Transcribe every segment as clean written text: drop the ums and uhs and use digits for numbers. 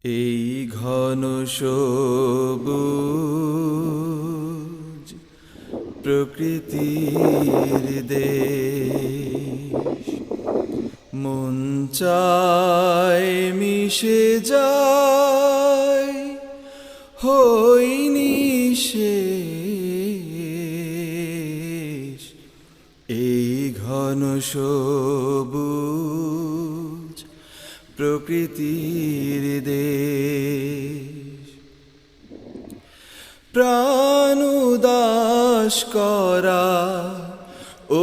এই ঘন সবুজ প্রকৃতির দেশ, মন চায় মিশে যায় হইনি শেষ। এই ঘন সবুজ প্রকৃতির দেশ, প্রাণ উদাস করা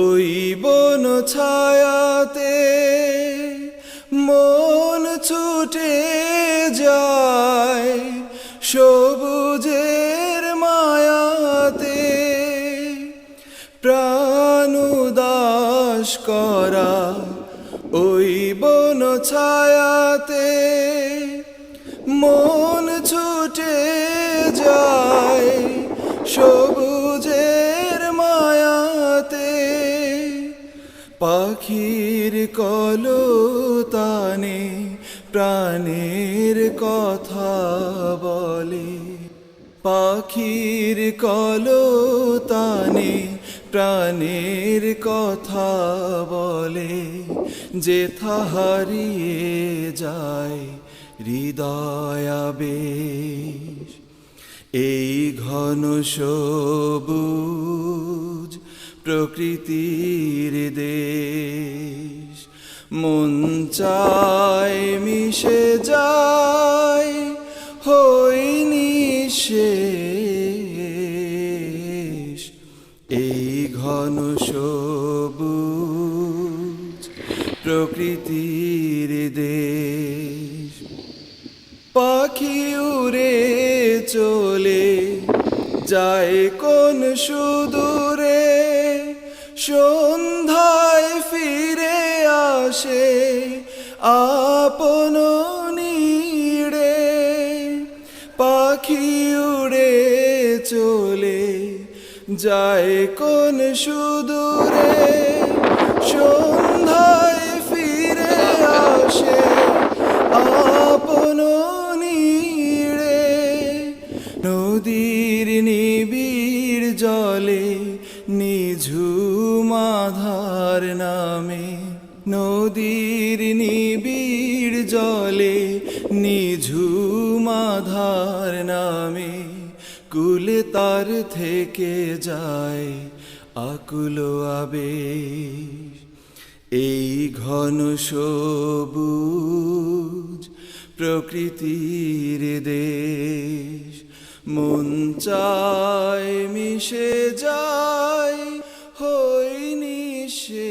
ওই বন ছায়াতে মন ছুটে যায় সবুজের মায়াতে। প্রাণ উদাস করা ওই বন ছায়াতে মন ছুটে যায় সবুজের মায়াতে। পাখির কলতানে প্রাণের কথা বলে, পাখির কলতানে প্রাণের কথা বলে, যেথা হারিয়ে যায় হৃদয় আবেশ। এই ঘন সবুজ প্রকৃতির দেশ, মন চায় মিশে যায় হইনি শেষ। এই ঘন সবুজ প্রকৃতির দেশ। পাখি উড়ে চলে যায় কোন সুদূরে, সন্ধ্যায় ফিরে আসে আপন নীড়ে। পাখি উড়ে চলে যায় কোন সুদূরে, সন্ধ্যায় ফিরে আসে আপন নীড়ে। নদীর নিবিড় জলে নিঝুম আধার নামে, নদীর নিবিড় জলে নিঝুম আধার নামে। কুলে তার থেকে যায় আকুল আবেশ। এই ঘন সবুজ প্রকৃতির দেশ, মন চায় মিশে যায় হইনি শেষ।